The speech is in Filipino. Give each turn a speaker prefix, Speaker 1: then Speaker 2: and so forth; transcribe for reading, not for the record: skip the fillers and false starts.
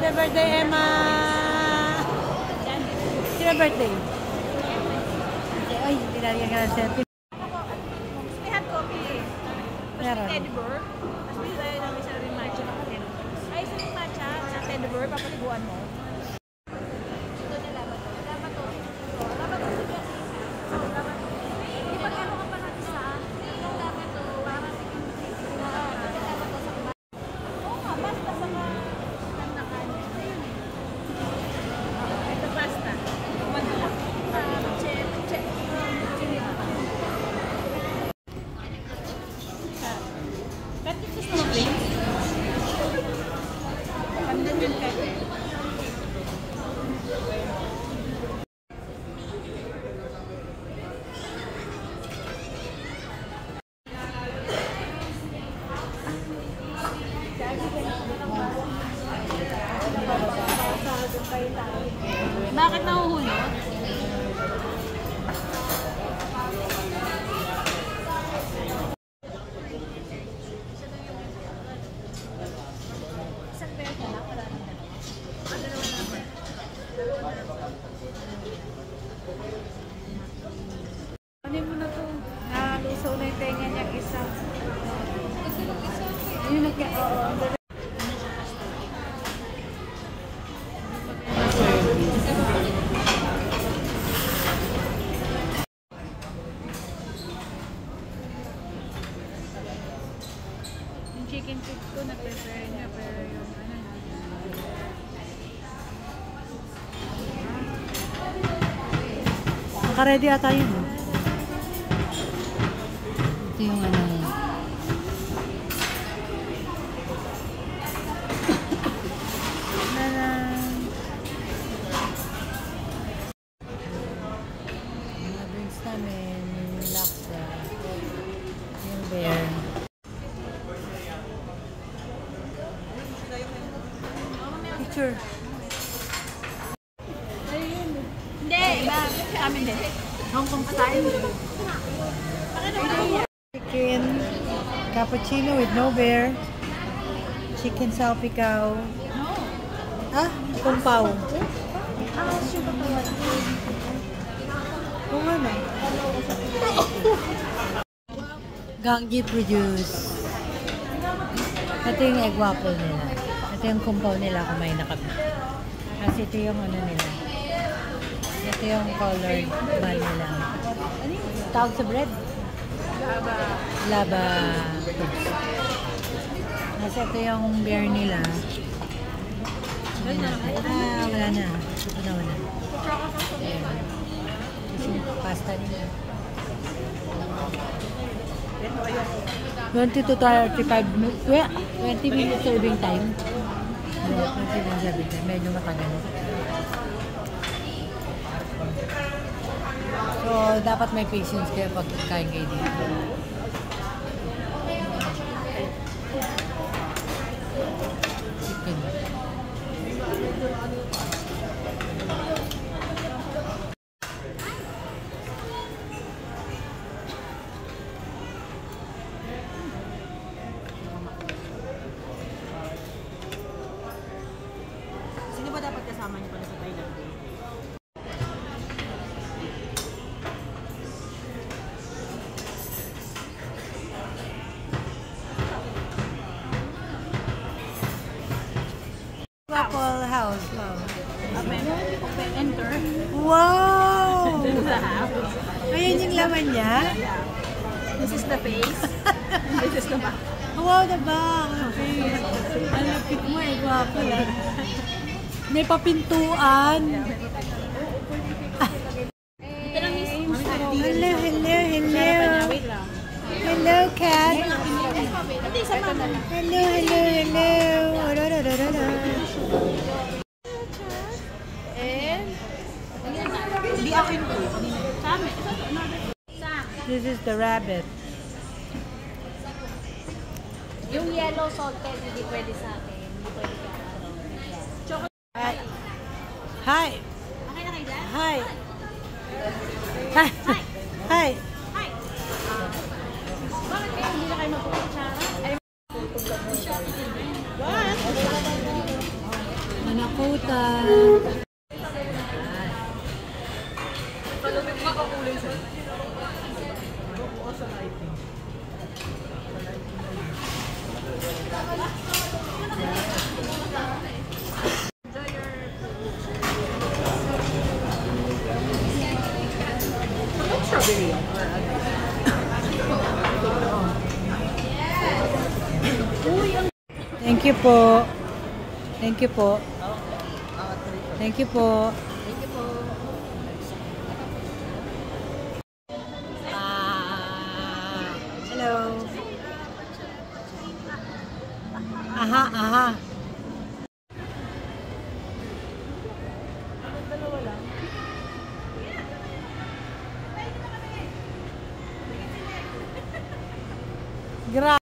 Speaker 1: Happy birthday, Emma! Sino birthday? Ay, tinariyan ka ng selfie.
Speaker 2: May hot coffee. Meron. Teddy bear. Tapos may tayo ng isa rin matcha. Ay, isa rin matcha. Sa teddy bear, papatiguan mo. Ito na laban to. Laban to. Laban to. Laban to. Di ba gano'n ka pa natin sa yung laban to? Parang laban to sa kuba. Oo nga, basta sa kandakan. Ito pasta. Check. Bakit nahuhulog? Isang pair ka lang, wala naman. Dalawa naman. Ano mo na to? Nalisaw na yung tenga niyang isa. Yung nagka... Chicken feet ko na-prepare niya, pero yung ano
Speaker 1: Naka-ready ata yun. Ito yung ano. Mga drinks namin, yung laksa, yung bear. Picture.
Speaker 2: Hindi, iba. Sa amin din. Hong Kong style.
Speaker 1: Chicken cappuccino with no bear. Chicken salpicao. Ah, kumpaw.
Speaker 2: Sugar pa ba?
Speaker 1: Kung ano? Ganggi produce. Ito yung egg waffle nila. Ito yung kumpaw nila kung may nakabit. Kasi ito yung ano nila. Ito yung colored bun nila. Ano yung tawag sa bread? Lava toast. Kasi ito yung beer nila. Wala na. Ito na wala. Ayan. Kasi yung pasta nila. 20 to 35 minutes. 20 minutes serving time. 20 minutes serving time. Medyo matagal. So, dapat may patience kayo pag kain kayo dito. Chicken.
Speaker 2: Sino ba dapat kasama niyo pala sa Thailand?
Speaker 1: Waffle house. Wow.
Speaker 2: Enter.
Speaker 1: Wow!
Speaker 2: The house.
Speaker 1: Ayan yung laman niya.
Speaker 2: This is the face. This is the back.
Speaker 1: Wow, the back. Okay. Ang lapit mo eh, waffle ah. May papintuan. Hello, hello, hello. Hello, cat. Hello, hello, hello.
Speaker 2: And hindi ako yung sa amin.
Speaker 1: This is the rabbit.
Speaker 2: Yung yellow salted, hindi pwede sa akin. Hindi pwede ka.
Speaker 1: Hi. Hi.
Speaker 2: Okay na kayo dyan?
Speaker 1: Hi. Hi. Hi.
Speaker 2: Hi! Bakit kayo hindi na kayo magpuputsara? Ay,
Speaker 1: Ano Thank you po. Thank you po. Thank you po. Hello. Aha, aha. Grabe.